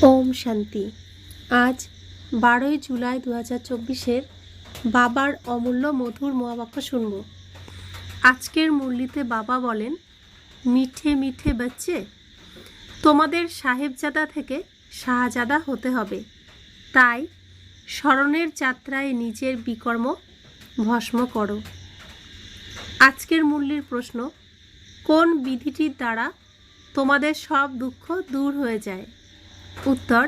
ওম শান্তি। আজ 12ই জুলাই 2024-এর বাবার অমূল্য মধুর মহাবাক্য শুনব। আজকের মুরলিতে বাবা বলেন, মিঠে মিঠে বাচ্চে, তোমাদের সাহেবজাদা থেকে শাহজাদা হতে হবে। তাই স্মরণের যাত্রায় নিজের বিকর্ম ভস্ম করো। আজকের মুরলির প্রশ্ন, কোন বিধিটির দ্বারা তোমাদের সব দুঃখ দূর হয়ে যায়? উত্তর,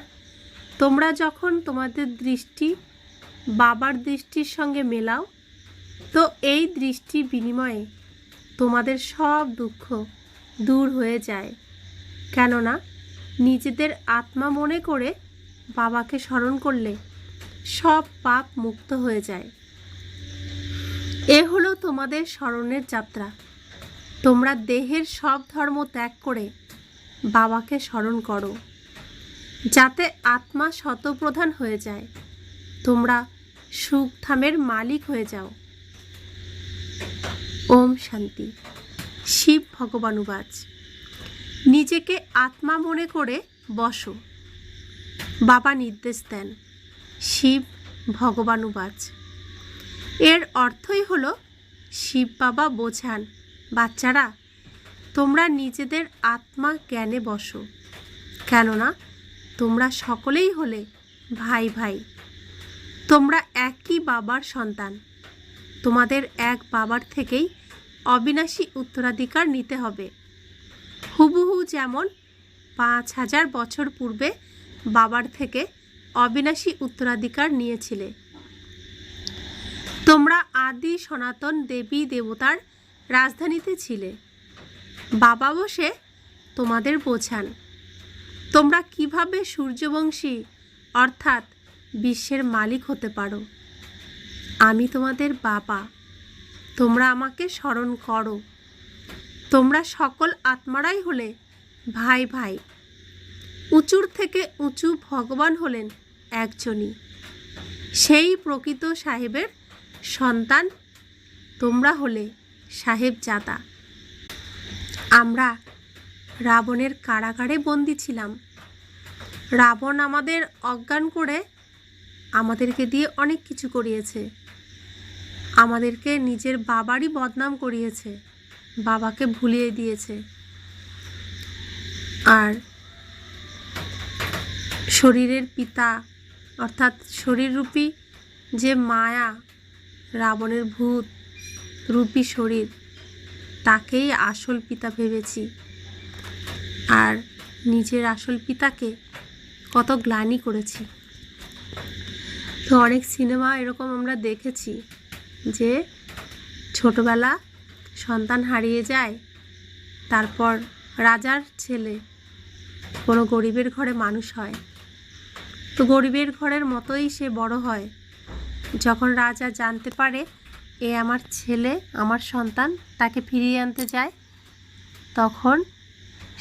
তোমরা যখন তোমাদের দৃষ্টি বাবার দৃষ্টির সঙ্গে মেলাও, তো এই দৃষ্টি বিনিময়ে তোমাদের সব দুঃখ দূর হয়ে যায়। কেননা নিজেদের আত্মা মনে করে বাবাকে স্মরণ করলে সব পাপ মুক্ত হয়ে যায়। এ হলো তোমাদের স্মরণের যাত্রা। তোমরা দেহের সব ধর্ম ত্যাগ করে বাবাকে স্মরণ করো, যাতে আত্মা শতপ্রধান হয়ে যায়, তোমরা সুখধামের মালিক হয়ে যাও। ওম শান্তি। শিব ভগবানুবাচ, নিজেকে আত্মা মনে করে বসো। বাবা নির্দেশ দেন। শিব ভগবানুবাচ, এর অর্থই হলো শিব বাবা বোঝান, বাচ্চারা তোমরা নিজেদের আত্মা জ্ঞানে বসো, কেননা তোমরা সকলেই হলে ভাই ভাই। তোমরা একই বাবার সন্তান। তোমাদের এক বাবার থেকেই অবিনাশী উত্তরাধিকার নিতে হবে। হুবহু যেমন 5000 বছর পূর্বে বাবার থেকে অবিনাশী উত্তরাধিকার নিয়েছিলে। তোমরা আদি সনাতন দেবী দেবতার রাজধানীতে ছিলে। বাবা বসে তোমাদের বোঝান তোমরা কিভাবে সূর্যবংশী অর্থাৎ বিশ্বের মালিক হতে পারো। আমি তোমাদের বাবা, তোমরা আমাকে স্মরণ করো। তোমরা সকল আত্মারাই হলে ভাই ভাই। উঁচুর থেকে উঁচু ভগবান হলেন একজনই, সেই প্রকৃত সাহেবের সন্তান। তোমরা হলে সাহেবজাদা। আমরা রাবণের কারাগারে বন্দী ছিলাম। রাবণ আমাদের অজ্ঞান করে আমাদেরকে দিয়ে অনেক কিছু করিয়েছে। আমাদেরকে নিজের বাবারই বদনাম করিয়েছে, বাবাকে ভুলিয়ে দিয়েছে। আর শরীরের পিতা অর্থাৎ শরীররূপী যে মায়া, রাবণের ভূত রূপী শরীর, তাকেই আসল পিতা ভেবেছি। আর নিজের আসল পিতাকে কত গ্লানি করেছি। তো অনেক সিনেমা এরকম আমরা দেখেছি যে ছোটবেলা সন্তান হারিয়ে যায়, তারপর রাজার ছেলে কোনো গরিবের ঘরে মানুষ হয়, তো গরিবের ঘরের মতোই সে বড় হয়। যখন রাজা জানতে পারে এ আমার ছেলে, আমার সন্তান, তাকে ফিরিয়ে আনতে যায়, তখন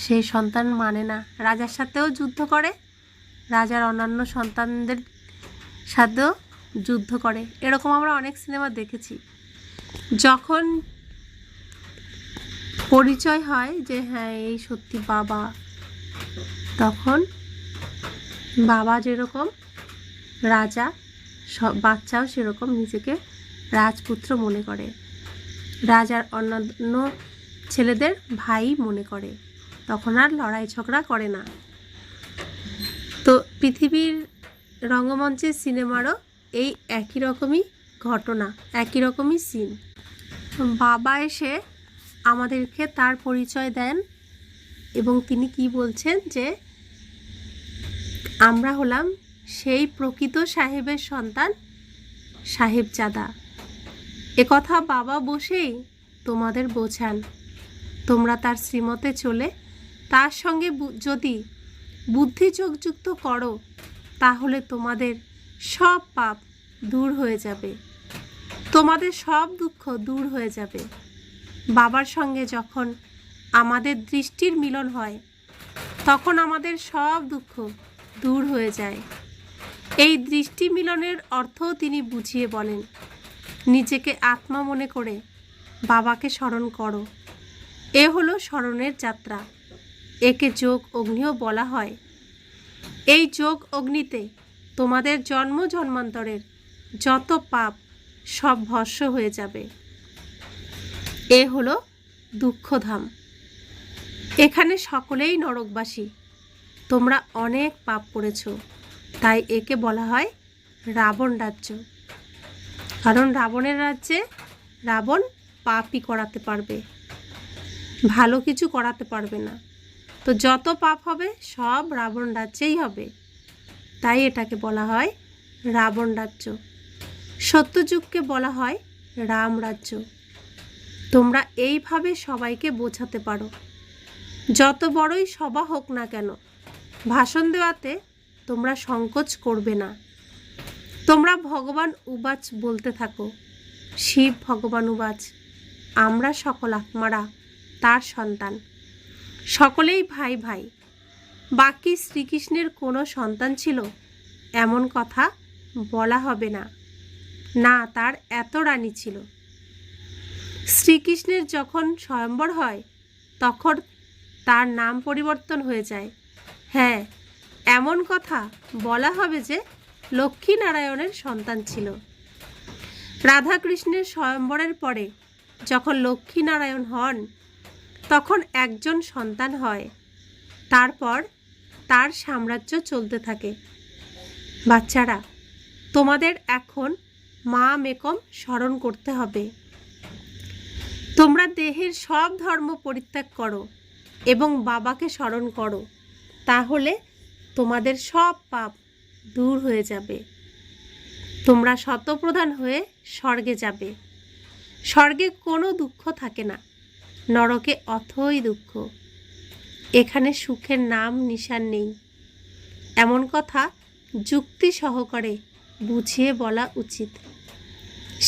সেই সন্তান মানে না, রাজার সাথেও যুদ্ধ করে, রাজার অন্যান্য সন্তানদের সাথেও যুদ্ধ করে। এরকম আমরা অনেক সিনেমা দেখেছি। যখন পরিচয় হয় যে হ্যাঁ এই সত্যি বাবা, তখন বাবা যেরকম রাজা, সব বাচ্চাও সেরকম নিজেকে রাজপুত্র মনে করে, রাজার অন্যান্য ছেলেদের ভাই মনে করে, তখন আর লড়াই ঝগড়া করে না। তো পৃথিবীর রঙ্গমঞ্চের সিনেমারও এই একই রকমই ঘটনা, একই রকমই সিন। বাবা এসে আমাদেরকে তার পরিচয় দেন এবং তিনি কি বলছেন যে আমরা হলাম সেই প্রকৃত সাহেবের সন্তান, সাহেবজাদা। একথা বাবা বসেই তোমাদের বোঝান। তোমরা তার শ্রীমতে চলে তার সঙ্গে যদি বুদ্ধি যোগযুক্ত করো, তাহলে তোমাদের সব পাপ দূর হয়ে যাবে, তোমাদের সব দুঃখ দূর হয়ে যাবে। বাবার সঙ্গে যখন আমাদের দৃষ্টির মিলন হয়, তখন আমাদের সব দুঃখ দূর হয়ে যায়। এই দৃষ্টি মিলনের অর্থও তিনি বুঝিয়ে বলেন। নিজেকে আত্মা মনে করে বাবাকে স্মরণ করো। এ হলো স্মরণের যাত্রা। একে যোগ অগ্নিও বলা হয়। এই যোগ অগ্নিতে তোমাদের জন্ম জন্মান্তরের যত পাপ সব ভস্ম হয়ে যাবে। এ হলো দুঃখধাম। এখানে সকলেই নরকবাসী। তোমরা অনেক পাপ করেছ, তাই একে বলা হয় রাবণ রাজ্য। কারণ রাবণের রাজ্যে রাবণ পাপই করাতে পারবে, ভালো কিছু করাতে পারবে না। তো যত পাপ হবে সব রাবণ রাজ্যেই হবে, তাই এটাকে বলা হয় রাবণ রাজ্য। সত্যযুগকে বলা হয় রাম রাজ্য। তোমরা এইভাবে সবাইকে বোঝাতে পারো। যত বড়ই সভা হোক না কেন, ভাষণ দেওয়াতে তোমরা সংকোচ করবে না। তোমরা ভগবান উবাচ বলতে থাকো। শিব ভগবান উবাচ, আমরা সকল আত্মারা তার সন্তান, সকলেই ভাই ভাই। বাকি শ্রীকৃষ্ণের কোনো সন্তান ছিল এমন কথা বলা হবে না। না, তার এত রানী ছিল। শ্রীকৃষ্ণের যখন স্বয়ম্বর হয় তখন তার নাম পরিবর্তন হয়ে যায়। হ্যাঁ, এমন কথা বলা হবে যে লক্ষ্মীনারায়ণের সন্তান ছিল। রাধাকৃষ্ণের স্বয়ম্বরের পরে যখন লক্ষ্মীনারায়ণ হন তখন একজন সন্তান হয়। তারপর তার সাম্রাজ্য চলতে থাকে। বাচ্চারা, তোমাদের এখন মা মেকম স্মরণ করতে হবে। তোমরা দেহের সব ধর্ম পরিত্যাগ করো এবং বাবাকে স্মরণ করো, তাহলে তোমাদের সব পাপ দূর হয়ে যাবে। তোমরা শতপ্রধান হয়ে স্বর্গে যাবে। স্বর্গে কোনো দুঃখ থাকে না, নরকে অথই দুঃখ। এখানে সুখের নাম নিশান নেই। এমন কথা যুক্তি সহকারে বুঝিয়ে বলা উচিত।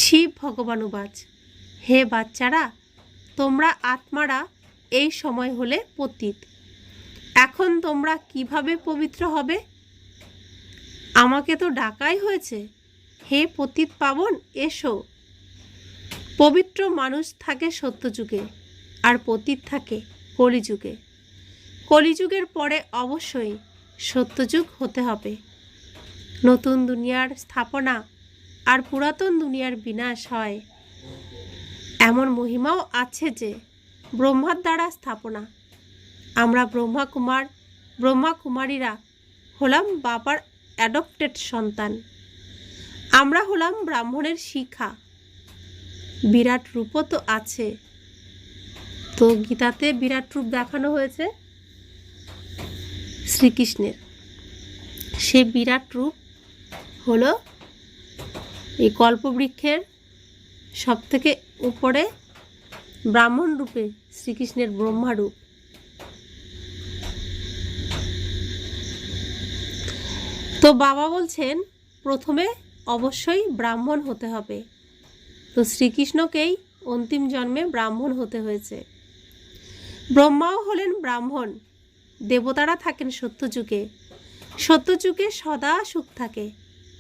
শিব ভগবান উবাচ, হে বাচ্চারা, তোমরা আত্মারা এই সময় হলে পতিত। এখন তোমরা কিভাবে পবিত্র হবে? আমাকে তো ডাকাই হয়েছে। হে পতিত পাবন, এসো। পবিত্র মানুষ থাকে সত্যযুগে আর পতিত থাকে কলিযুগে। কলিযুগের পরে অবশ্যই সত্যযুগ হতে হবে। নতুন দুনিয়ার স্থাপনা আর পুরাতন দুনিয়ার বিনাশ হয়। এমন মহিমাও আছে যে ব্রহ্মার দ্বারা স্থাপনা। আমরা ব্রহ্মা কুমারীরা হলাম বাবার অ্যাডপ্টেড সন্তান। আমরা হলাম ব্রাহ্মণের শিখা। বিরাট রূপও তো আছে। তো গীতাতে বিরাট রূপ দেখানো হয়েছে শ্রীকৃষ্ণের। সে বিরাট রূপ হলো এই কল্পবৃক্ষের সবথেকে উপরে ব্রাহ্মণ রূপে শ্রীকৃষ্ণের ব্রহ্মা রূপ। তো বাবা বলছেন প্রথমে অবশ্যই ব্রাহ্মণ হতে হবে। তো শ্রীকৃষ্ণকেই অন্তিম জন্মে ব্রাহ্মণ হতে হয়েছে। ব্রহ্মাও হলেন ব্রাহ্মণ। দেবতারা থাকেন সত্যযুগে। সত্যযুগে সদা সুখ থাকে,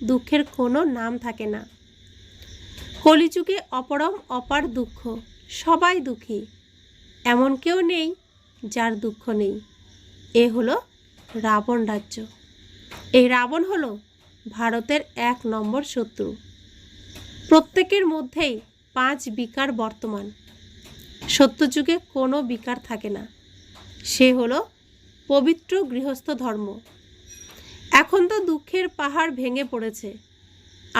দুঃখের কোনো নাম থাকে না। কলিযুগে অপরম অপার দুঃখ, সবাই দুঃখী। এমন কেউ নেই যার দুঃখ নেই। এ হলো রাবণ রাজ্য। এই রাবণ হলো ভারতের 1 নম্বর শত্রু। প্রত্যেকের মধ্যেই 5 বিকার বর্তমান। সত্যযুগে কোনো বিকার থাকে না। সে হলো পবিত্র গৃহস্থ ধর্ম। এখন তো দুঃখের পাহাড় ভেঙে পড়েছে,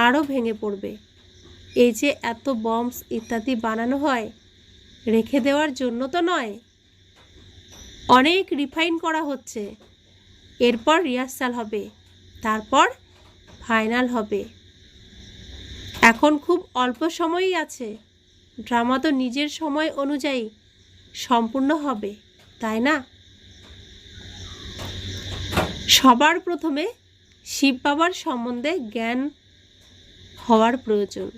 আরও ভেঙে পড়বে। এই যে এত বম্বস ইত্যাদি বানানো হয়, রেখে দেওয়ার জন্য তো নয়। অনেক রিফাইন করা হচ্ছে। এরপর রিহার্সাল হবে, তারপর ফাইনাল হবে। এখন খুব অল্প সময়ই আছে। ড্রামা তো নিজের সময় অনুযায়ী সম্পূর্ণ হবে, তাই না? সবার প্রথমে শিব বাবার সম্বন্ধে জ্ঞান হওয়ার প্রয়োজন।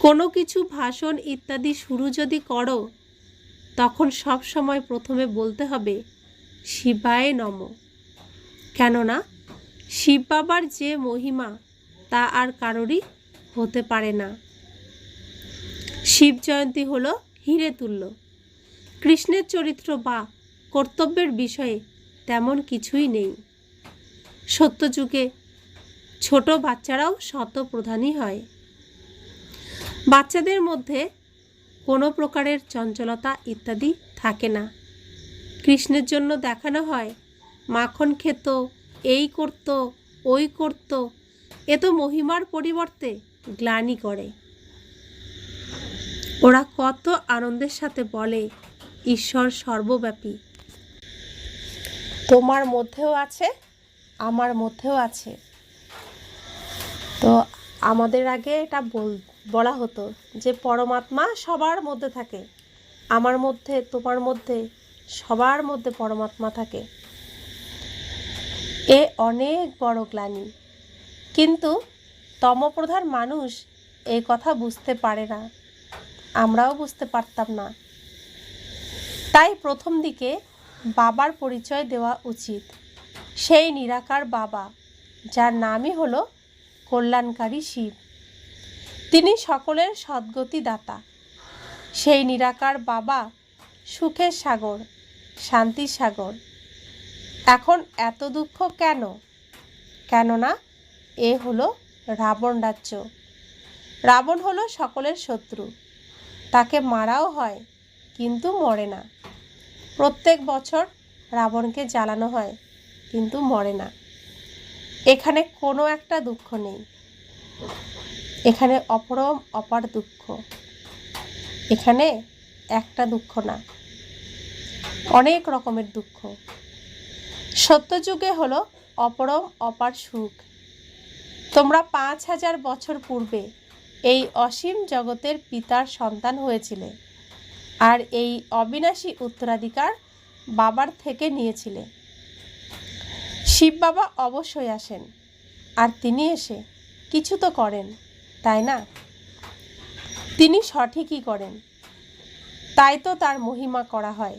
কোনো কিছু ভাষণ ইত্যাদি শুরু যদি করো, তখন সব সময় প্রথমে বলতে হবে শিবায় নমঃ। কেননা শিব বাবার যে মহিমা তা আর কারোরই হতে পারে না। শিব জয়ন্তী হলো হিরে তুল্য। কৃষ্ণের চরিত্র বা কর্তব্যের বিষয়ে তেমন কিছুই নেই। সত্যযুগে ছোট বাচ্চারাও শতপ্রধানই হয়। বাচ্চাদের মধ্যে কোনো প্রকারের চঞ্চলতা ইত্যাদি থাকে না। কৃষ্ণের জন্য দেখানো হয় মাখন খেত, এই করত, ওই করত, এ তো মহিমার পরিবর্তে গ্লানি করে। ওরা কত আনন্দের সাথে বলে ঈশ্বর সর্বব্যাপী। তোমার মধ্যেও আছে, আমার মধ্যেও আছে। তো আমাদের আগে এটা বলা হতো যে পরমাত্মা সবার মধ্যে থাকে, আমার মধ্যে, তোমার মধ্যে, সবার মধ্যে পরমাত্মা থাকে। এ অনেক বড় গ্লানি। কিন্তু তমপ্রধান মানুষ এই কথা বুঝতে পারে না, আমরাও বুঝতে পারতাম না। তাই প্রথম দিকে বাবার পরিচয় দেওয়া উচিত। সেই নিরাকার বাবা, যার নামই হলো কল্যাণকারী শিব। তিনি সকলের সদ্গতি দাতা। সেই নিরাকার বাবা সুখের সাগর, শান্তির সাগর। এখন এত দুঃখ কেন? কেননা এ হলো রাবণ রাজ্য। রাবণ হলো সকলের শত্রু। তাকে মারাও হয়, কিন্তু মরে না। প্রত্যেক বছর রাবণকে জ্বালানো হয়, কিন্তু মরে না। এখানে কোনো একটা দুঃখ নেই। এখানে অপরম অপার দুঃখ। এখানে একটা দুঃখ না, অনেক রকমের দুঃখ। সত্যযুগে হলো অপরম অপার সুখ। তোমরা 5000 বছর পূর্বে এই অসীম জগতের পিতার সন্তান হয়েছিলে, আর এই অবিনাশী উত্তরাধিকার বাবার থেকে নিয়েছিলে। শিব বাবা অবশ্যই আসেন, আর তিনি এসে কিছু তো করেন, তাই না? তিনি সঠিকই করেন, তাই তো তার মহিমা করা হয়।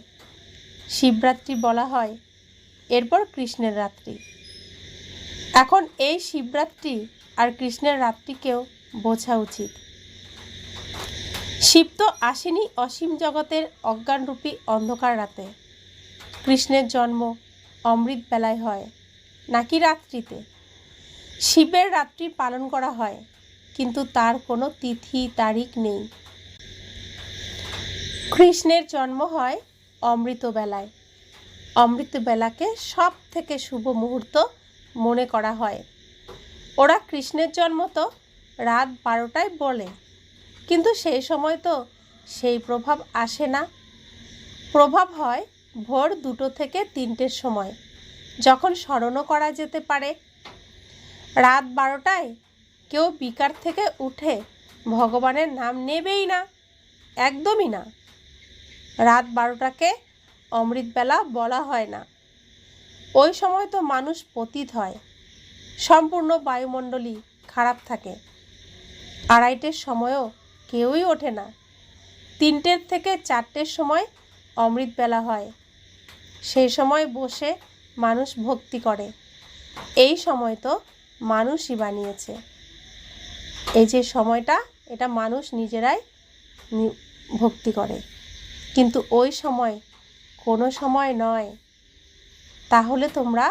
শিবরাত্রি বলা হয়, এরপর কৃষ্ণের রাত্রি। এখন এই শিবরাত্রি আর কৃষ্ণের রাত্রিকেও বোঝা উচিত। শিব তো আসেনি অসীম জগতের অজ্ঞানরূপী অন্ধকার রাতে। কৃষ্ণের জন্ম অমৃত বেলায় হয়, নাকি রাত্রিতে? শিবের রাত্রি পালন করা হয়, কিন্তু তার কোনো তিথি তারিখ নেই। কৃষ্ণের জন্ম হয় অমৃত বেলায়। অমৃত বেলাকে সব থেকে শুভ মুহূর্ত মনে করা হয়। ওরা কৃষ্ণের জন্ম তো রাত 12টায় বলে, কিন্তু সেই সময় তো সেই প্রভাব আসে না। প্রভাব হয় ভোর 2টো থেকে 3টের সময়, যখন স্মরণও করা যেতে পারে। রাত 12টায় কেউ বিকার থেকে উঠে ভগবানের নাম নেবেই না, একদমই না। রাত 12টাকে অমৃতবেলা বলা হয় না। ওই সময় তো মানুষ পতিত হয়, সম্পূর্ণ বায়ুমণ্ডলী খারাপ থাকে। 2:30-টের সময়ও কেউই ওঠে না। 3টের থেকে 4টের সময় অমৃতবেলা হয়। সেই সময় বসে মানুষ ভক্তি করে। এই সময় তো মানুষই বানিয়েছে। এই যে সময়টা, এটা মানুষ নিজেরাই ভক্তি করে, কিন্তু ওই সময় কোনো সময় নয়। তাহলে তোমরা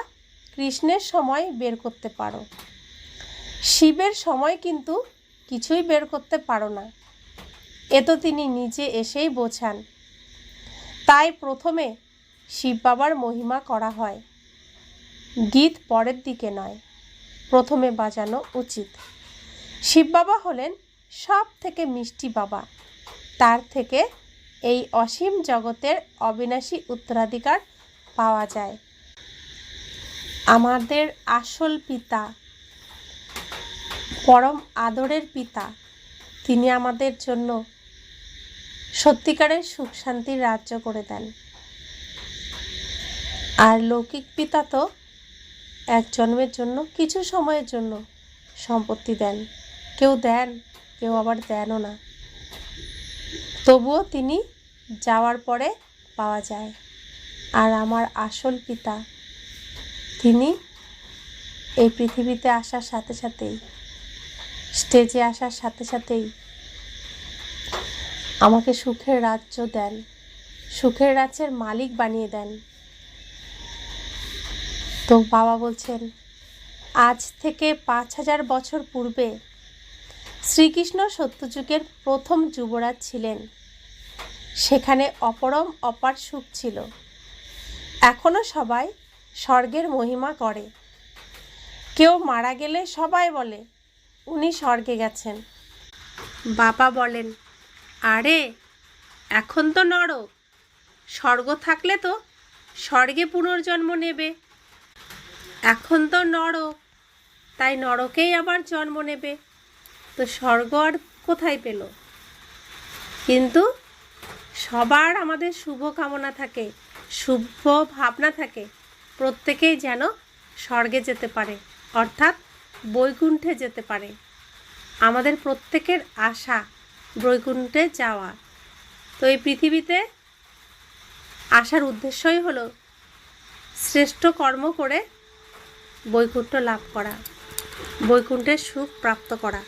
কৃষ্ণের সময় বের করতে পারো, শিবের সময় কিন্তু কিছুই বের করতে পারো না। এ তো তিনি নিজে এসেই বোঝান। তাই প্রথমে শিব বাবার মহিমা করা হয়। গীত পরের দিকে নয়, প্রথমে বাজানো উচিত। শিব বাবা হলেন সব থেকে মিষ্টি বাবা। তার থেকে এই অসীম জগতের অবিনাশী উত্তরাধিকার পাওয়া যায়। আমাদের আসল পিতা, পরম আদরের পিতা, তিনি আমাদের জন্য সত্যিকারের সুখ শান্তির রাজ্য করে দেন। আর লৌকিক পিতা তো এক জন্মের জন্য, কিছু সময়ের জন্য সম্পত্তি দেন। কেউ দেন, কেউ আবার দেনও না। তবুও তিনি যাওয়ার পরে পাওয়া যায়। আর আমার আসল পিতা, তিনি এই পৃথিবীতে আসার সাথে সাথেই, স্টেজে আসার সাথে সাথেই আমাকে সুখের রাজ্য দেন, সুখের রাজ্যের মালিক বানিয়ে দেন। তো বাবা বলছেন, আজ থেকে 5000 বছর পূর্বে শ্রীকৃষ্ণ সত্যযুগের প্রথম যুবরাজ ছিলেন। সেখানে অপরম অপার সুখ ছিল। এখনো সবাই স্বর্গের মহিমা করে। কেউ মারা গেলে সবাই বলে উনি স্বর্গে গেছেন। বাবা বলেন, আরে এখন তো নরক, স্বর্গ থাকলে তো স্বর্গে পুনর্জন্ম নেবে। এখন তো নরক, তাই নরকেই আবার জন্ম নেবে, তো স্বর্গ আর কোথায় পেল? কিন্তু সবার আমাদের শুভ কামনা থাকে, শুভ ভাবনা থাকে, প্রত্যেকেই যেন স্বর্গে যেতে পারে, অর্থাৎ বৈকুণ্ঠে যেতে পারে। আমাদের প্রত্যেকের আশা বৈকুণ্ঠে যাওয়া। তো এই পৃথিবীতে আসার উদ্দেশ্যই হলো শ্রেষ্ঠ কর্ম করে বৈকুণ্ঠ লাভ করা, বৈকুণ্ঠের সুখ প্রাপ্ত করা।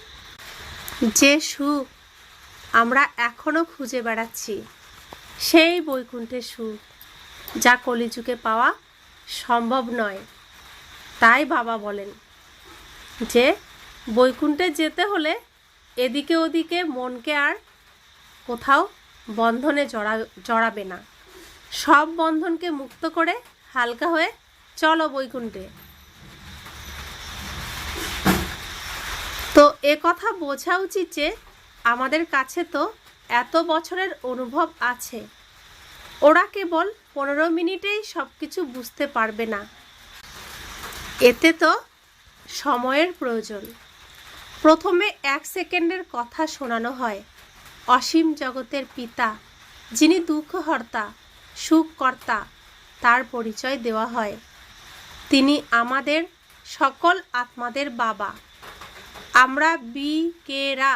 যে সুখ আমরা এখনো খুঁজে বেড়াচ্ছি, সেই বৈকুণ্ঠের সুখ, যা কলিযুগে পাওয়া সম্ভব নয়। তাই বাবা বলেন যে বৈকুণ্ঠে যেতে হলে এদিকে ওদিকে মনকে আর কোথাও বন্ধনে জড়াবে না। সব বন্ধনকে মুক্ত করে হালকা হয়ে চলো বৈকুণ্ঠে। তো এ কথা বোঝা উচিত যে আমাদের কাছে তো এত বছরের অনুভব আছে, ওরা কেবল 15 মিনিটেই সব কিছু বুঝতে পারবে না। এতে তো সময়ের প্রয়োজন। প্রথমে 1 সেকেন্ডের কথা শোনানো হয়। অসীম জগতের পিতা, যিনি দুঃখহর্তা, সুখকর্তা, তার পরিচয় দেওয়া হয়। তিনি আমাদের সকল আত্মাদের বাবা। আমরা বিকেরা,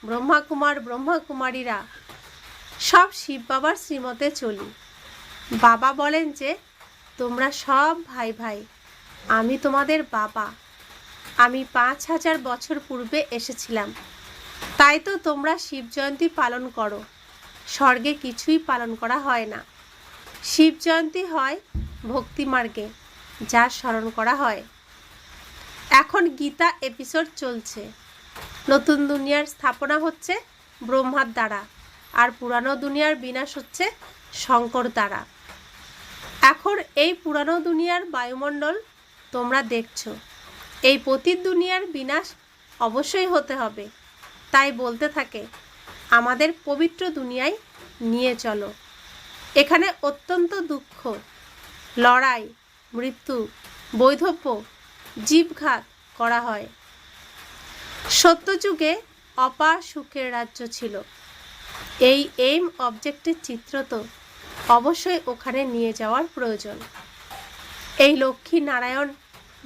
ব্রহ্মাকুমার ব্রহ্মাকুমারীরা সব শিব বাবার শ্রীমতে চলি। বাবা বলেন যে তোমরা সব ভাই ভাই, আমি তোমাদের বাবা। আমি 5000 বছর পূর্বে এসেছিলাম, তাই তো তোমরা শিব জয়ন্তী পালন করো। স্বর্গে কিছুই পালন করা হয় না। শিব জয়ন্তী হয় ভক্তি মার্গে, যার স্মরণ করা হয়। এখন গীতা এপিসোড চলছে। নতুন দুনিয়ার স্থাপনা হচ্ছে ব্রহ্মার দ্বারা, আর পুরানো দুনিয়ার বিনাশ হচ্ছে শঙ্কর দ্বারা। এখন এই পুরানো দুনিয়ার বায়ুমণ্ডল তোমরা দেখছো, এই পতিত দুনিয়ার বিনাশ অবশ্যই হতে হবে। তাই বলতে থাকে আমাদের পবিত্র দুনিয়ায় নিয়ে চলো। এখানে অত্যন্ত দুঃখ, লড়াই, মৃত্যু, বৈধব্য, জীবঘাত করা হয়। সত্যযুগে অপার সুখের রাজ্য ছিল। এই এইম অবজেক্টের চিত্র তো অবশ্যই ওখানে নিয়ে যাওয়ার প্রয়োজন। এই লক্ষ্মী নারায়ণ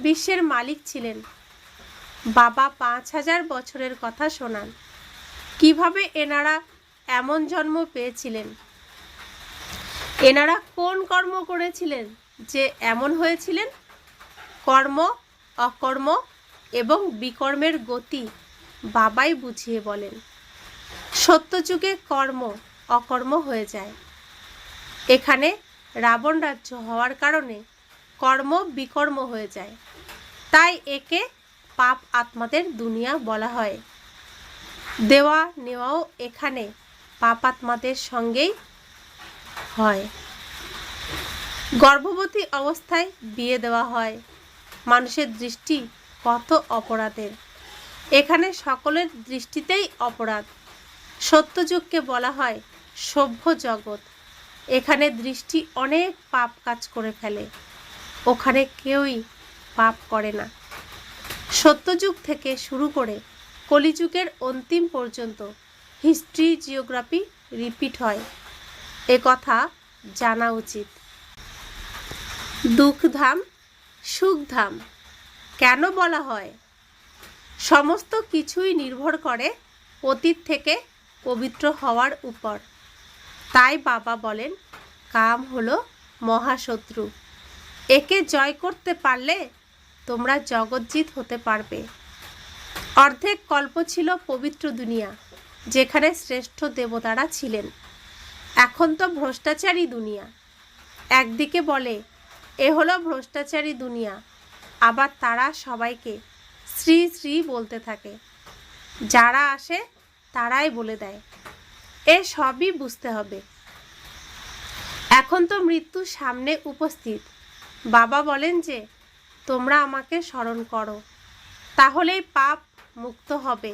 বিশ্বের মালিক ছিলেন। বাবা 5000 বছরের কথা শোনান, কিভাবে এনারা এমন জন্ম পেয়েছিলেন, এনারা কোন কর্ম করেছিলেন যে এমন হয়েছিলেন। কর্ম, অকর্ম এবং বিকর্মের গতি বাবাই বুঝিয়ে বলেন। সত্যযুগে কর্ম অকর্ম হয়ে যায়। এখানে রাবণ রাজ্য হওয়ার কারণে কর্ম বিকর্ম হয়ে যায়, তাই একে পাপ আত্মাদের দুনিয়া বলা হয়। দেওয়া নেওয়াও এখানে পাপ আত্মাদের সঙ্গেই হয়। গর্ভবতী অবস্থায় বিয়ে দেওয়া হয়। মানুষের দৃষ্টি কত অপরাধের, এখানে সকলের দৃষ্টিতেই অপরাধ। সত্যযুগকে বলা হয় সভ্য জগৎ। এখানে দৃষ্টি অনেক পাপ কাজ করে ফেলে, ওখানে কেউই পাপ করে না। সত্যযুগ থেকে শুরু করে কলিযুগের অন্তিম পর্যন্ত হিস্ট্রি, জিওগ্রাফি রিপিট হয়, এ কথা জানা উচিত। দুঃখধাম, সুখধাম কেন বলা হয়? সমস্ত কিছুই নির্ভর করে অতীত থেকে পবিত্র হওয়ার উপর। তাই বাবা বলেন কাম হলো মহাশত্রু, একে জয় করতে পারলে তোমরা জগজ্জিত হতে পারবে। অর্ধেক কল্প ছিল পবিত্র দুনিয়া, যেখানে শ্রেষ্ঠ দেবতারা ছিলেন। এখন তো ভ্রষ্টাচারী দুনিয়া। একদিকে বলে এ হলো ভ্রষ্টাচারী দুনিয়া, আবার তারা সবাইকে শ্রী শ্রী বলতে থাকে। যারা আসে তারাই বলে দেয়। এ সবই বুঝতে হবে। এখন তো মৃত্যু সামনে উপস্থিত। বাবা বলেন যে তোমরা আমাকে স্মরণ করো, তাহলেই পাপ মুক্ত হবে,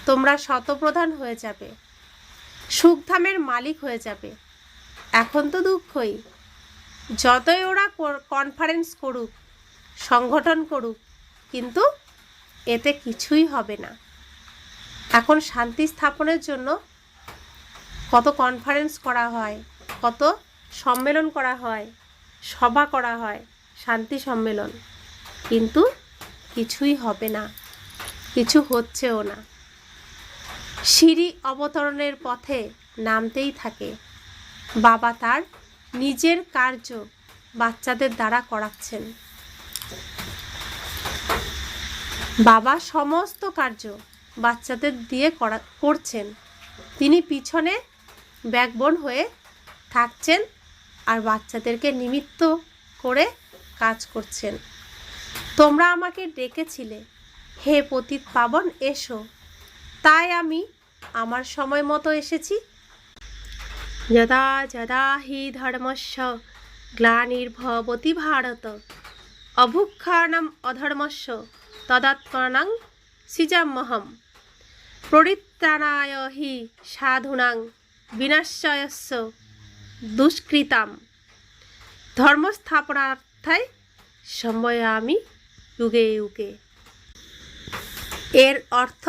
তোমরা শতপ্রধান হয়ে যাবে, সুখধামের মালিক হয়ে যাবে। এখন তো দুঃখই। যতই ওরা কনফারেন্স করুক, সংগঠন করুক, কিন্তু এতে কিছুই হবে না। এখন শান্তি স্থাপনের জন্য কত কনফারেন্স করা হয়, কত সম্মেলন করা হয়, সভা করা হয়, শান্তি সম্মেলন, কিন্তু কিছুই হবে না, কিছু হচ্ছেও না। সিঁড়ি অবতরণের পথে নামতেই থাকে। বাবা তার নিজের কার্য বাচ্চাদের দ্বারা করাচ্ছেন। বাবা সমস্ত কার্য বাচ্চাদের দিয়ে করছেন। তিনি পিছনে ব্যাকবোন হয়ে থাকছেন আর বাচ্চাদেরকে নিমিত্ত করে কাজ করছেন। তোমরা আমাকে ডেকেছিলে, হে পতিত পাবন এসো, তাই আমি আমার সময় মতো এসেছি। যদা যদা হি ধর্মস্য গ্লানির্ভবতি ভারত অভুক্ষাণাম অধর্মস্য তদাত্মানাং সৃজাম্যহম পরিত্রাণায় হি সাধুনাং বিনাশয়স্য দুষ্কৃতাম ধর্মস্থাপনার্থায় সম্ভয়ামি যুগে যুগে। এর অর্থ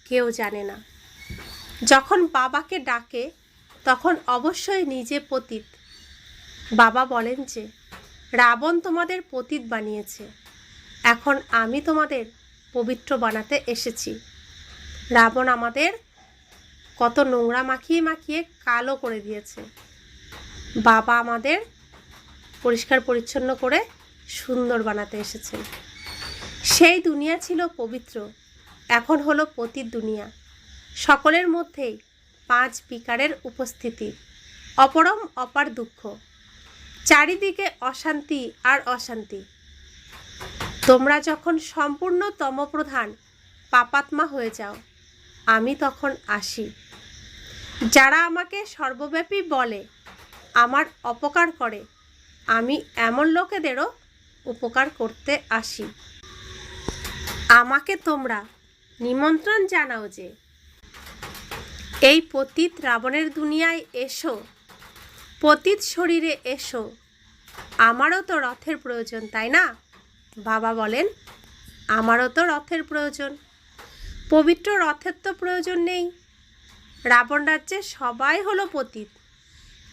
কেউ জানে না। যখন বাবাকে ডাকে তখন অবশ্যই নিজে পতিত। বাবা বলেন যে রাবণ তোমাদের পতিত বানিয়েছে, এখন আমি তোমাদের পবিত্র বানাতে এসেছি। রাবণ আমাদের কত নোংরা মাখিয়ে মাখিয়ে কালো করে দিয়েছে। বাবা আমাদের পরিষ্কার পরিচ্ছন্ন করে সুন্দর বানাতে এসেছেন। সেই দুনিয়া ছিল পবিত্র, এখন হলো পতিত দুনিয়া। সকলের মধ্যেই 5 বিকারের উপস্থিতি, অপরম অপার দুঃখ, চারিদিকে অশান্তি আর অশান্তি। তোমরা যখন সম্পূর্ণ তমপ্রধান পাপাত্মা হয়ে যাও, আমি তখন আসি। যারা আমাকে সর্বব্যাপী বলে, আমার অপকার করে, আমি এমন লোকেদেরও উপকার করতে আসি। আমাকে তোমরা নিমন্ত্রণ জানাও যে এই পতিত রাবণের দুনিয়ায় এসো, পতিত শরীরে এসো। আমারও তো রথের প্রয়োজন, তাই না? বাবা বলেন আমারও তো রথের প্রয়োজন। পবিত্র রথের তো প্রয়োজন নেই। রাবণ রাজ্যে সবাই হলো পতিত,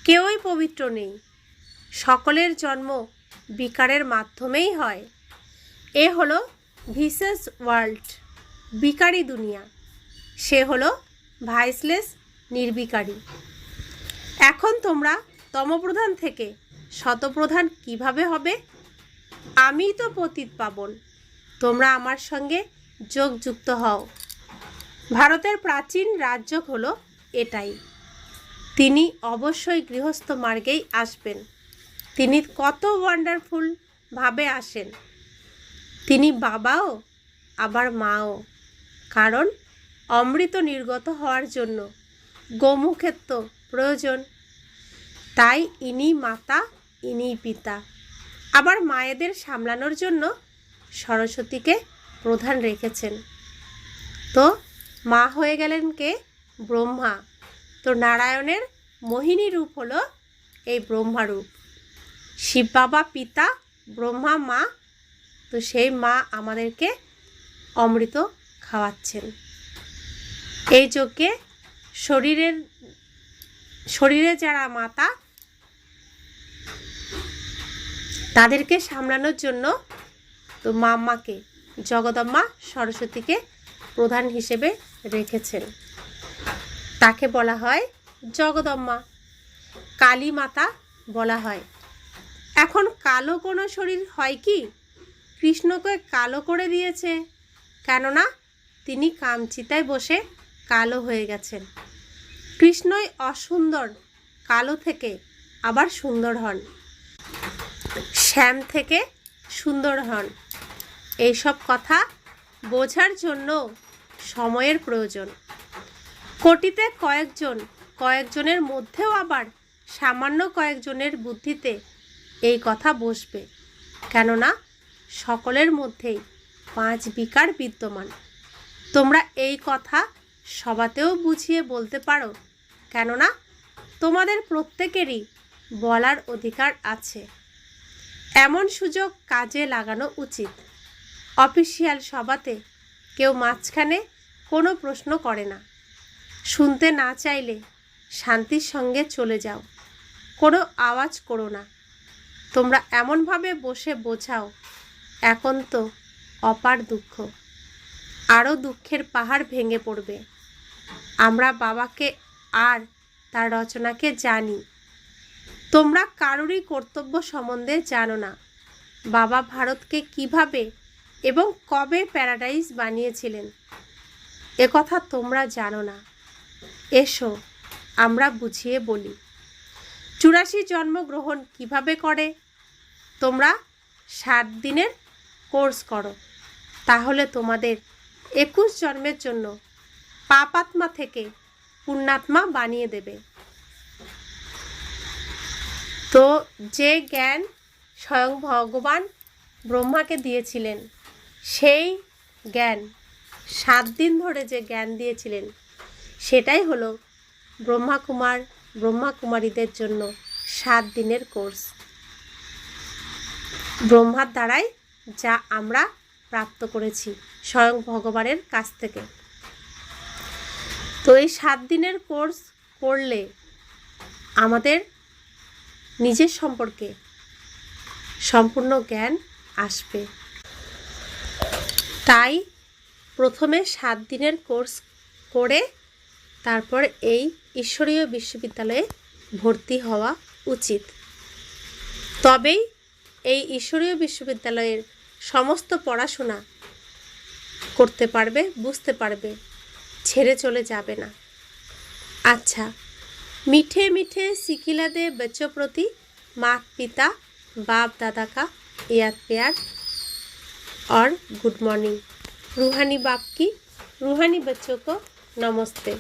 কেউই পবিত্র নেই। সকলের জন্ম বিকারের মাধ্যমেই হয়। এ হলো ভিসেস ওয়ার্ল্ড, বিকারী দুনিয়া। সে হলো ভাইসলেস, নির্বিকারী। এখন তোমরা তমপ্রধান থেকে শতপ্রধান কিভাবে হবে? আমিই তো পতিত পাবন, তোমরা আমার সঙ্গে যোগযুক্ত হও। ভারতের প্রাচীন রাজ্য হলো এটাই। তিনি অবশ্যই গৃহস্থ মার্গেই আসবেন। তিনি কত ওয়ান্ডারফুল ভাবে আসেন। তিনি বাবাও আবার মাও, কারণ অমৃত নির্গত হওয়ার জন্য গোমুখের তো প্রয়োজন। তাই ইনি মাতা, ইনি পিতা। আবার মায়েদের সামলানোর জন্য সরস্বতীকে প্রধান রেখেছেন। তো মা হয়ে গেলেন কে? ব্রহ্মা। তো নারায়ণের মোহিনী রূপ হলো এই ব্রহ্মা রূপ। শিব বাবা পিতা, ব্রহ্মা মা। তো সেই মা আমাদেরকে অমৃত খাওয়াচ্ছেন। এই যজ্ঞে শরীরে যারা মাতা, তাদেরকে সামলানোর জন্য তো মাম্মাকে, জগদম্মা সরস্বতীকে প্রধান হিসেবে রেখেছেন। তাকে বলা হয় জগদম্মা। কালী মাতা বলা হয়। এখন কালো কোনো শরীর হয় কি? কৃষ্ণকে কালো করে দিয়েছে, কেননা তিনি কামচিতায় বসে কালো হয়ে গেছেন। কৃষ্ণই অসুন্দর কালো থেকে আবার সুন্দর হন, শ্যাম থেকে সুন্দর হন। এইসব কথা বোঝার জন্য সময়ের প্রয়োজন। কোটিতে কয়েকজনের মধ্যেও আবার সামান্য কয়েকজনের বুদ্ধিতে এই কথা বসবে, কেননা সকলের মধ্যেই 5 বিকার বিদ্যমান। তোমরা এই কথা সবাতেও বুঝিয়ে বলতে পারো, কেননা তোমাদের প্রত্যেকেরই বলার অধিকার আছে। এমন সুযোগ কাজে লাগানো উচিত। অফিসিয়াল সভাতে কেউ মাঝখানে কোনো প্রশ্ন করে না। শুনতে না চাইলে শান্তির সঙ্গে চলে যাও, কোনো আওয়াজ করো না। তোমরা এমনভাবে বসে বোঝাও, এখন তো অপার দুঃখ, আরও দুঃখের পাহাড় ভেঙে পড়বে। আমরা বাবাকে আর তার রচনাকে জানি। তোমরা কারোরই কর্তব্য সম্বন্ধে জানো না। বাবা ভারতকে কিভাবে এবং কবে প্যারাডাইস বানিয়েছিলেন একথা তোমরা জানো না। এসো আমরা বুঝিয়ে বলি। 84 জন্মগ্রহণ কিভাবে করে? তোমরা 7 দিনের কোর্স করো, তাহলে তোমাদের 21 জন্মের জন্য পাপাত্মা থেকে পুণ্যাত্মা বানিয়ে দেবে। তো যে জ্ঞান স্বয়ং ভগবান ব্রহ্মাকে দিয়েছিলেন, সেই জ্ঞান 7 দিন ধরে যে জ্ঞান দিয়েছিলেন, সেটাই হলো ব্রহ্মাকুমারীদের জন্য 7 দিনের কোর্স। ব্রহ্মার দ্বারাই যা আমরা প্রাপ্ত করেছি স্বয়ং ভগবানের কাছ থেকে। তো এই 7 দিনের কোর্স করলে আমাদের নিজের সম্পর্কে সম্পূর্ণ জ্ঞান আসবে। তাই প্রথমে 7 দিনের কোর্স করে তারপর এই ঈশ্বরীয় বিশ্ববিদ্যালয়ে ভর্তি হওয়া উচিত। তবেই এই ঈশ্বরীয় বিশ্ববিদ্যালয়ের সমস্ত পড়াশোনা করতে পারবে, বুঝতে পারবে, ছেড়ে চলে যাবে না। अच्छा, मीठे मीठे सिखिला दे बच्चों प्रति माता पिता बाप दादा का याद प्यार और गुड मॉर्निंग। रूहानी बाप की रूहानी बच्चों को नमस्ते।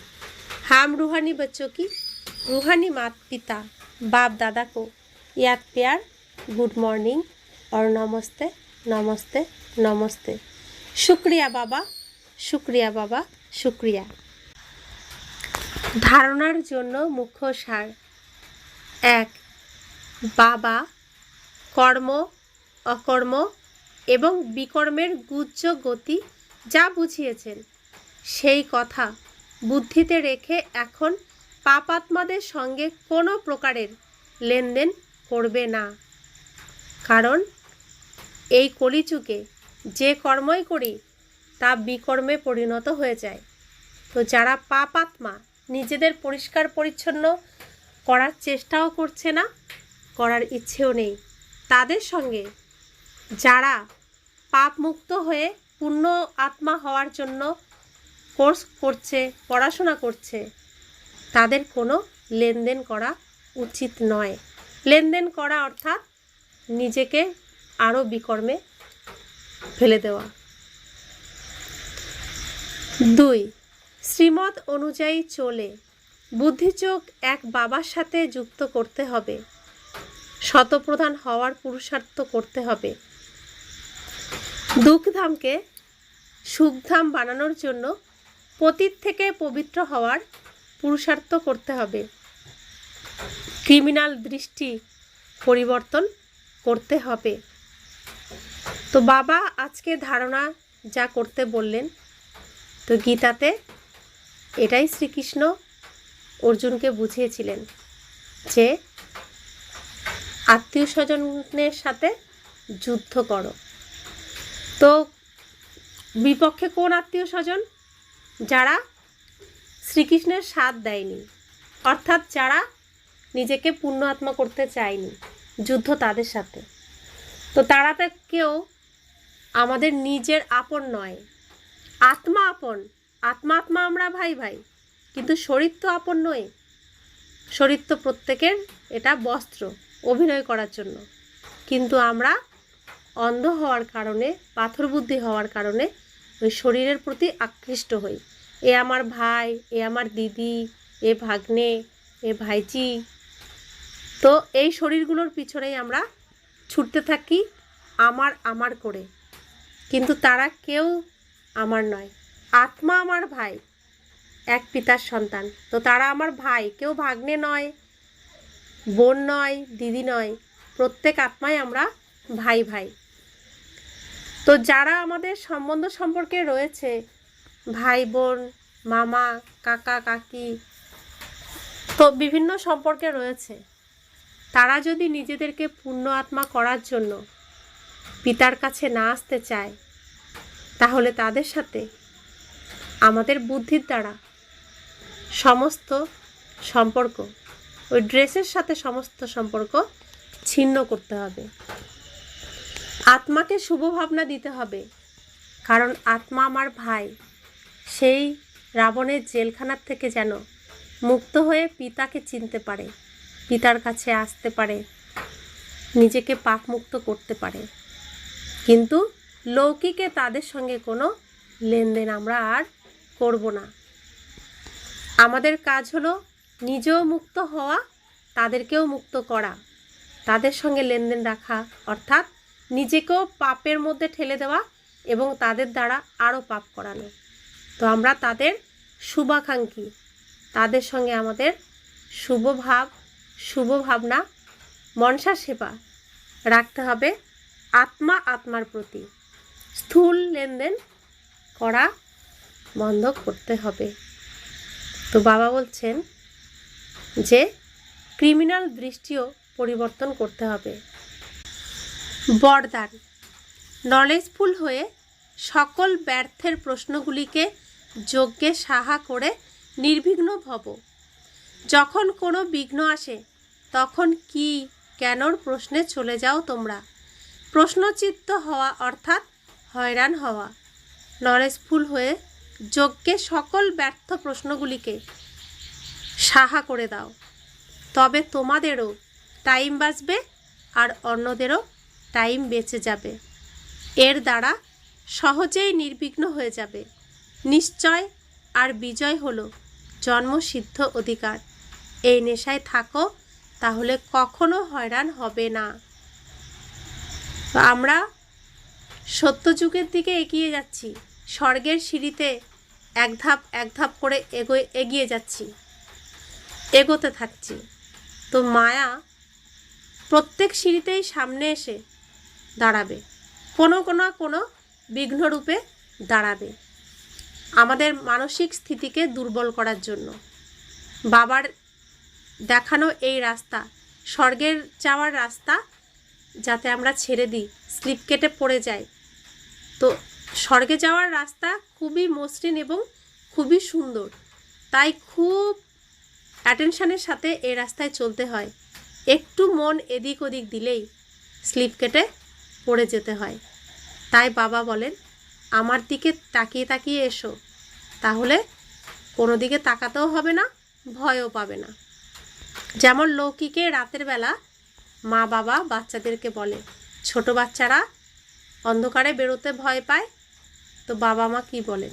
हम रूहानी बच्चों की रूहानी माता पिता बाप दादा को याद प्यार, गुड मॉर्निंग और नमस्ते नमस्ते नमस्ते। शुक्रिया बाबा, शुक्रिया बाबा, शुक्रिया। ধারণার জন্য মুখ্য সার। 1. বাবা কর্ম, অকর্ম এবং বিকর্মের গুহ্য গতি যা বুঝিয়েছেন সেই কথা বুদ্ধিতে রেখে এখন পাপাত্মাদের সঙ্গে কোনো প্রকারের লেনদেন করবে না। কারণ এই কলিযুগে যে কর্মই করি তা বিকর্মে পরিণত হয়ে যায়। তো যারা পাপাত্মা নিজেদের পরিষ্কার পরিচ্ছন্ন করার চেষ্টাও করছে না, করার ইচ্ছেও নেই, তাদের সঙ্গে যারা পাপ মুক্ত হয়ে পূর্ণ আত্মা হওয়ার জন্য কোর্স করছে, পড়াশোনা করছে, তাদের কোনো লেনদেন করা উচিত নয়। লেনদেন করা অর্থাৎ নিজেকে আরও বিকর্মে ফেলে দেওয়া। 2. শ্রীমত অনুযায়ী চলে বুদ্ধিচোখ এক বাবার সাথে যুক্ত করতে হবে, শতপ্রধান হওয়ার পুরুষার্থ করতে হবে। দুঃখধামকে সুখধাম বানানোর জন্য পতিত থেকে পবিত্র হওয়ার পুরুষার্থ করতে হবে। ক্রিমিনাল দৃষ্টি পরিবর্তন করতে হবে। তো বাবা আজকে ধারণা যা করতে বললেন, তো গীতাতে এটাই শ্রীকৃষ্ণ অর্জুনকে বুঝিয়েছিলেন যে আত্মীয় স্বজনের সাথে যুদ্ধ করো। তো বিপক্ষে কোন আত্মীয় স্বজন? যারা শ্রীকৃষ্ণের সাথ দেয়নি, অর্থাৎ যারা নিজেকে পূর্ণ আত্মা করতে চায়নি, যুদ্ধ তাদের সাথে। তো তারা তো কেউ আমাদের নিজের আপন নয়। আত্মা আপন, আত্মা আত্মা আমরা ভাই ভাই, কিন্তু শরীর তো আপন নয়। শরীর তো প্রত্যেকের এটা বস্ত্র অভিনয় করার জন্য, কিন্তু আমরা অন্ধ হওয়ার কারণে, পাথর বুদ্ধি হওয়ার কারণে ওই শরীরের প্রতি আকৃষ্ট হই। এ আমার ভাই, এ আমার দিদি, এ ভাগ্নে, এ ভাইজি। তো এই শরীরগুলোর পিছনেই আমরা ছুটতে থাকি আমার আমার করে, কিন্তু তারা কেউ আমার নয়। আত্মা আমার ভাই, এক পিতার সন্তান, তো তারা আমার ভাই, কেউ ভাগ্নে নয়, বোন নয়, দিদি নয়, প্রত্যেক আত্মায় আমরা ভাই ভাই। তো যারা আমাদের সম্বন্ধ সম্পর্কে রয়েছে, ভাই বোন, মামা, কাকা কাকি, তো বিভিন্ন সম্পর্কে রয়েছে, তারা যদি নিজেদেরকে পূর্ণ আত্মা করার জন্য পিতার কাছে না আসতে চায়, তাহলে তাদের সাথে আমাদের বুদ্ধির দ্বারা সমস্ত সম্পর্ক, ওই ড্রেসের সাথে সমস্ত সম্পর্ক ছিন্ন করতে হবে। আত্মাকে শুভ ভাবনা দিতে হবে, কারণ আত্মা আমার ভাই। সেই রাবণের জেলখানার থেকে যেন মুক্ত হয়ে পিতাকে চিনতে পারে, পিতার কাছে আসতে পারে, নিজেকে পাপমুক্ত করতে পারে। কিন্তু লৌকিকে তাদের সঙ্গে কোনো লেনদেন আমরা আর করব না। আমাদের কাজ হলো নিজেও মুক্ত হওয়া, তাদেরকেও মুক্ত করা, তাদের সঙ্গে লেনদেন রাখা, অর্থাৎ নিজেকেও পাপের মধ্যে ঠেলে দেওয়া এবং তাদের দ্বারা আরও পাপ করানো। তো আমরা তাদের শুভাকাঙ্ক্ষী, তাদের সঙ্গে আমাদের শুভ ভাব, শুভ ভাবনা, মনসা সেবা রাখতে হবে আত্মা আত্মার প্রতি। স্থূল লেনদেন করা বন্ধ করতে হবে। তো বাবা বলছেন যে ক্রিমিনাল দৃষ্টিও পরিবর্তন করতে হবে। বরদান, নলেজফুল হয়ে সকল ব্যর্থের প্রশ্নগুলিকে যজ্ঞে সাহা করে নির্বিঘ্ন ভব। যখন কোনো বিঘ্ন আসে তখন কি কেনর প্রশ্নে চলে যাও তোমরা। প্রশ্নচিত্ত হওয়া অর্থাৎ হয়রান হওয়া। নলেজফুল হয়ে যজ্ঞে সকল ব্যর্থ প্রশ্নগুলিকে সাহা করে দাও, তবে তোমাদেরও টাইম বাঁচবে আর অন্যদেরও টাইম বেঁচে যাবে। এর দ্বারা সহজেই নির্বিঘ্ন হয়ে যাবে। নিশ্চয় আর বিজয় হলো জন্মসিদ্ধ অধিকার। এই নেশায় থাকো, তাহলে কখনো হয়রান হবে না। আমরা সত্যযুগের দিকে এগিয়ে যাচ্ছি, স্বর্গের সিঁড়িতে এক ধাপ করে এগিয়ে যাচ্ছি, এগোতে থাকছি। তো মায়া প্রত্যেক সিঁড়িতেই সামনে এসে দাঁড়াবে, কোনো বিঘ্নরূপে দাঁড়াবে আমাদের মানসিক স্থিতিকে দুর্বল করার জন্য। বাবার দেখানো এই রাস্তা, স্বর্গের যাওয়ার রাস্তা, যাতে আমরা ছেড়ে দিই, স্লিপ কেটে পড়ে যাই। তো স্বর্গে যাওয়ার রাস্তা খুবই মসৃণ এবং খুবই সুন্দর, তাই খুব অ্যাটেনশনের সাথে এই রাস্তায় চলতে হয়। একটু মন এদিক ওদিক দিলেই স্লিপ কেটে পড়ে যেতে হয়। তাই বাবা বলেন আমার দিকে তাকিয়ে তাকিয়ে এসো, তাহলে কোনো দিকে তাকাতেও হবে না, ভয়ও পাবে না। যেমন লৌকিকে রাতের বেলা মা বাবা বাচ্চাদেরকে বলে, ছোট বাচ্চারা অন্ধকারে বেরোতে ভয় পায়, তো বাবা মা কি বলেন,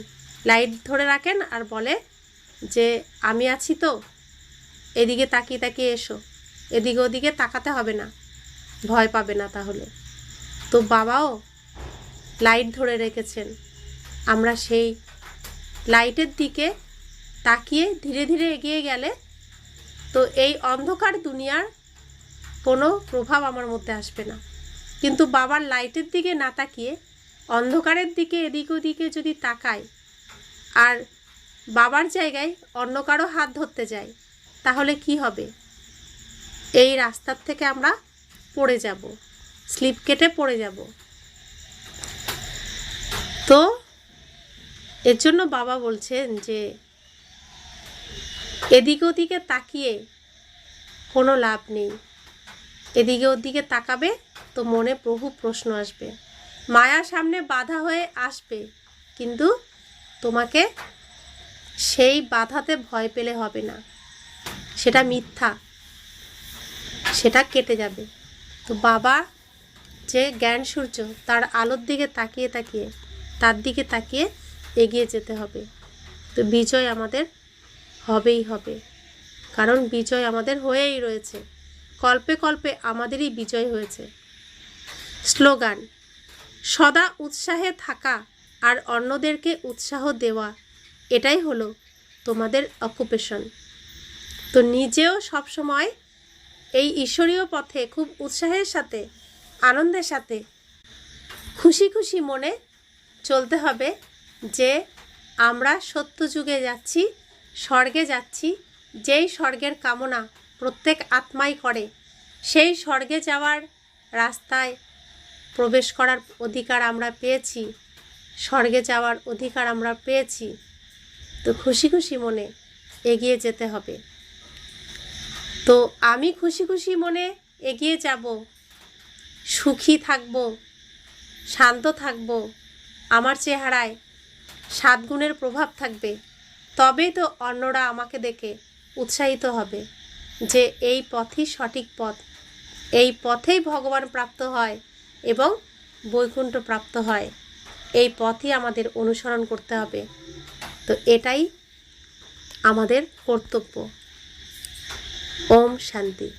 লাইট ধরে রাখেন আর বলে যে আমি আছি তো, এদিকে তাকিয়ে তাকিয়ে এসো, এদিকে ওদিকে তাকাতে হবে না, ভয় পাবে না। তাহলে তো বাবাও লাইট ধরে রেখেছেন, আমরা সেই লাইটের দিকে তাকিয়ে ধীরে ধীরে এগিয়ে গেলে তো এই অন্ধকার দুনিয়ার কোনো প্রভাব আমার মধ্যে আসবে না। কিন্তু বাবার লাইটের দিকে না তাকিয়ে অন্ধকারের দিকে এদিক ওদিকে যদি তাকাই আর বাবার জায়গায় অন্য কারো হাত ধরতে যাই, তাহলে কি হবে? এই রাস্তার থেকে আমরা পড়ে যাব, স্লিপ কেটে পড়ে যাব। তো এর জন্য বাবা বলছেন যে এদিক ওদিকে তাকিয়ে কোনো লাভ নেই। এদিকে ওদিকে তাকাবে তো মনে বহু প্রশ্ন আসবে, মায়া সামনে বাধা হয়ে আসবে, কিন্তু তোমাকে সেই বাধাতে ভয় পেলে হবে না, সেটা মিথ্যা, সেটা কেটে যাবে। তো বাবা যে জ্ঞান সূর্য, তার আলোর দিকে তাকিয়ে তাকিয়ে, তার দিকে তাকিয়ে এগিয়ে যেতে হবে। তো বিজয় আমাদের হবেই হবে, কারণ বিজয় আমাদের হয়েই রয়েছে। কল্পে কল্পে আমাদেরই বিজয় হয়েছে। স্লোগান: সদা উৎসাহে থাকা আর অন্যদেরকে উৎসাহ দেওয়া, এটাই হলো তোমাদের অকুপেশন। তো নিজেও সবসময় এই ঈশ্বরীয় পথে খুব উৎসাহের সাথে, আনন্দের সাথে, খুশি খুশি মনে চলতে হবে যে আমরা সত্যযুগে যাচ্ছি, স্বর্গে যাচ্ছি। যেই স্বর্গের কামনা প্রত্যেক আত্মাই করে, সেই স্বর্গে যাওয়ার রাস্তায় প্রবেশ করার অধিকার আমরা পেয়েছি, স্বর্গে যাওয়ার অধিকার আমরা পেয়েছি। তো খুশি খুশি মনে এগিয়ে যেতে হবে। তো আমি খুশি খুশি মনে এগিয়ে যাব, সুখী থাকব, শান্ত থাকব, আমার চেহারায় 7 গুণের প্রভাব থাকবে। তবেই তো অন্যরা আমাকে দেখে উৎসাহিত হবে যে এই পথই সঠিক পথ, এই পথেই ভগবান প্রাপ্ত হয় এবং বৈকুণ্ঠ প্রাপ্ত হয়। এই পথই আমাদের অনুসরণ করতে হবে। তো এটাই আমাদের কর্তব্য। ওম শান্তি।